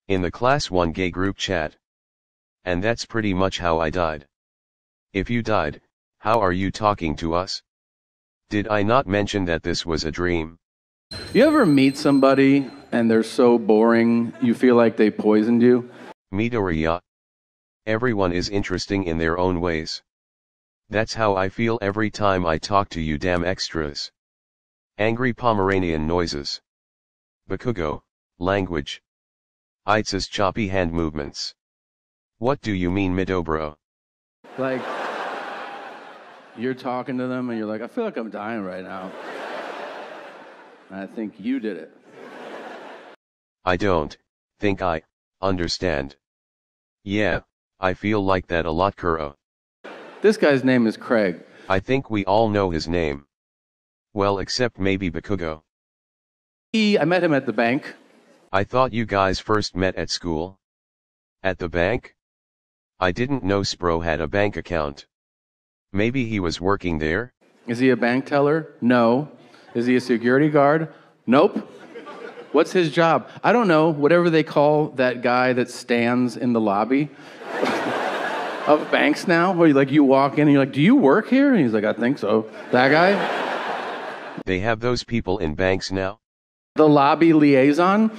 In the class 1 gay group chat. And that's pretty much how I died. If you died, how are you talking to us? Did I not mention that this was a dream? You ever meet somebody and they're so boring you feel like they poisoned you? Midoriya. Everyone is interesting in their own ways. That's how I feel every time I talk to you damn extras. Angry Pomeranian noises. Bakugo, language. Aitz's choppy hand movements. What do you mean Midobro? Like, you're talking to them and you're like, I feel like I'm dying right now. And I think you did it. I don't think I understand. Yeah, I feel like that a lot, Kuro. This guy's name is Craig. I think we all know his name. Well, except maybe Bakugo. I met him at the bank. I thought you guys first met at school. At the bank? I didn't know Spro had a bank account. Maybe he was working there? Is he a bank teller? No. Is he a security guard? Nope. What's his job? I don't know. Whatever they call that guy that stands in the lobby of banks now, where you walk in and you're like, do you work here? And he's like, I think so. That guy? They have those people in banks now? The lobby liaison?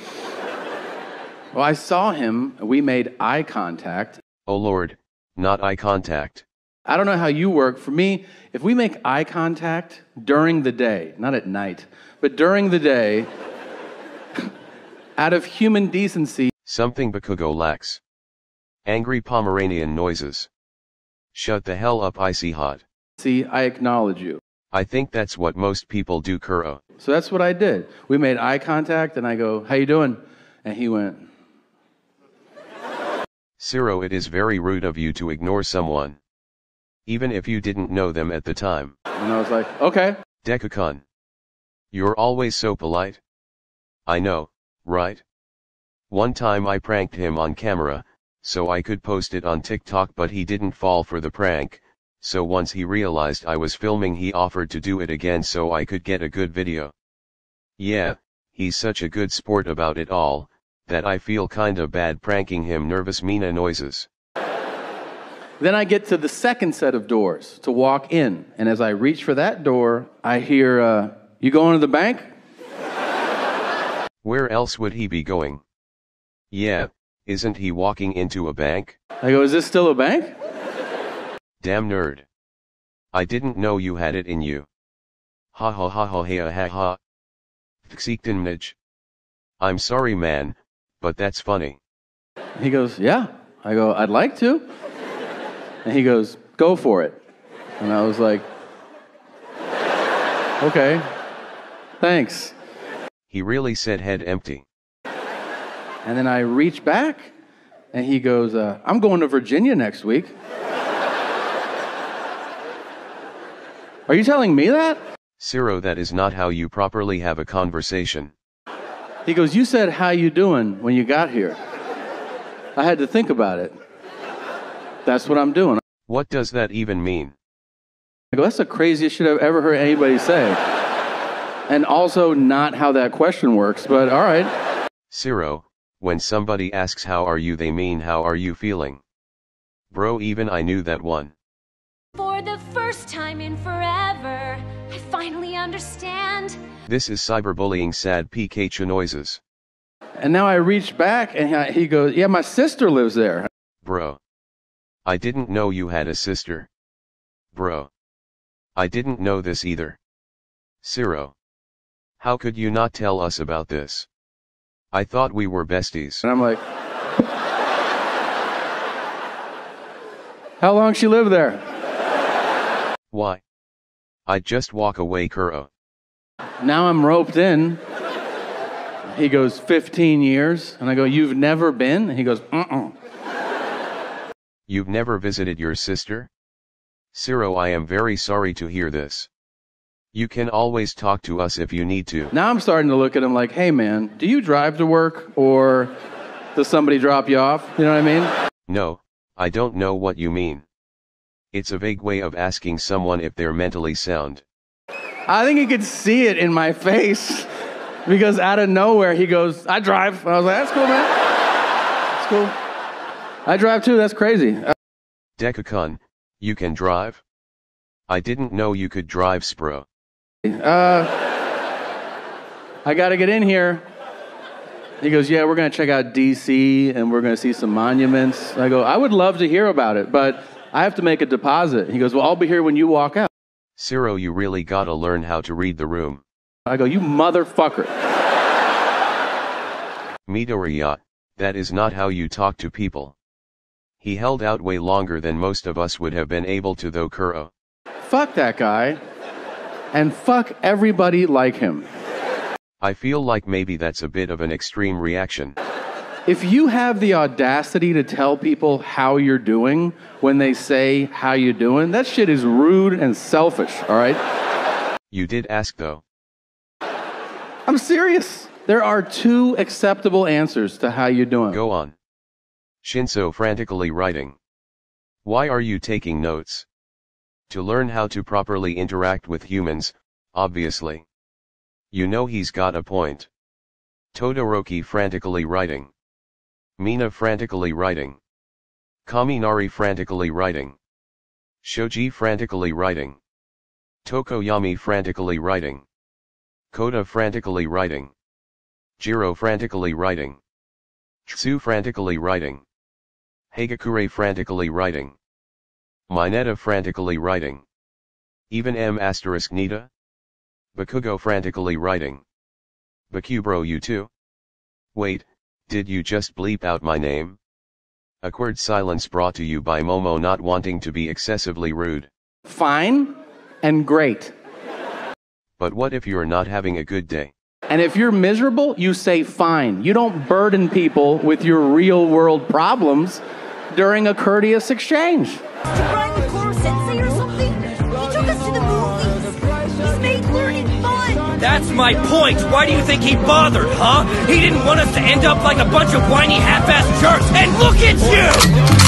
Well, I saw him. We made eye contact. Oh Lord, not eye contact. I don't know how you work. For me, if we make eye contact during the day, not at night, but during the day, out of human decency. Something Bakugo lacks. Angry Pomeranian noises. Shut the hell up, icy hot. See, I acknowledge you. I think that's what most people do, Kuro. So that's what I did. We made eye contact and I go, how you doing? And he went. Ciro, it is very rude of you to ignore someone. Even if you didn't know them at the time. And I was like, okay. Deku-kun. You're always so polite. I know, right? One time I pranked him on camera, so I could post it on TikTok, but he didn't fall for the prank, so once he realized I was filming he offered to do it again so I could get a good video. Yeah, he's such a good sport about it all, that I feel kinda bad pranking him. Nervous Mina noises. Then I get to the second set of doors to walk in, and as I reach for that door, I hear, you going to the bank? Where else would he be going? Yeah, isn't he walking into a bank? I go, is this still a bank? Damn nerd. I didn't know you had it in you. Ha ha ha ha ha ha ha. Fxiktinmij. I'm sorry man, but that's funny. He goes, yeah. I go, I'd like to. And he goes, go for it. And I was like, okay, thanks. He really said head empty. And then I reach back, and he goes, I'm going to Virginia next week. Are you telling me that? Ciro, that is not how you properly have a conversation. He goes, you said, how you doing when you got here? I had to think about it. That's what I'm doing. What does that even mean? I go, that's the craziest shit I've ever heard anybody say. And also not how that question works, but all right. Ciro, when somebody asks how are you, they mean how are you feeling? Bro, even I knew that one. For the first time in forever, I finally understand. This is cyberbullying. Sad Pikachu noises. And now I reach back and he goes, yeah, my sister lives there. Bro. I didn't know you had a sister. Bro. I didn't know this either. Ciro. How could you not tell us about this? I thought we were besties. And I'm like, how long she lived there? Why? I'd just walk away, Kuro. Now I'm roped in. He goes, 15 years. And I go, you've never been? And he goes, You've never visited your sister? Ciro, I am very sorry to hear this. You can always talk to us if you need to. Now I'm starting to look at him like, hey man, do you drive to work or does somebody drop you off? You know what I mean? No, I don't know what you mean. It's a vague way of asking someone if they're mentally sound. I think he could see it in my face because out of nowhere he goes, I drive. And I was like, that's cool, man. That's cool. I drive too, that's crazy. Dekakun, you can drive? I didn't know you could drive, Spro. I gotta get in here. He goes, yeah, we're gonna check out DC and we're gonna see some monuments. I go, I would love to hear about it, but I have to make a deposit. He goes, well, I'll be here when you walk out. Ciro, you really gotta learn how to read the room. I go, you motherfucker. Midoriya, that is not how you talk to people. He held out way longer than most of us would have been able to though, Kuro. Fuck that guy. And fuck everybody like him. I feel like maybe that's a bit of an extreme reaction. If you have the audacity to tell people how you're doing when they say, how you doing, that shit is rude and selfish, all right? You did ask though. I'm serious. There are 2 acceptable answers to how you doing. Go on. Shinso frantically writing. Why are you taking notes? To learn how to properly interact with humans, obviously. You know he's got a point. Todoroki frantically writing. Mina frantically writing. Kaminari frantically writing. Shoji frantically writing. Tokoyami frantically writing. Koda frantically writing. Jiro frantically writing. Tsu frantically writing. Hagakure frantically writing. Mineta frantically writing. Even M*Nita? Bakugo frantically writing. Bakubro, you too? Wait, did you just bleep out my name? Awkward silence brought to you by Momo not wanting to be excessively rude. Fine and great. But what if you're not having a good day? And if you're miserable, you say fine. You don't burden people with your real world problems during a courteous exchange. Did Brian McClure sensei or something? He took us to the movies. He's made learning fun. That's my point. Why do you think he bothered, huh? He didn't want us to end up like a bunch of whiny half-assed jerks. And look at you!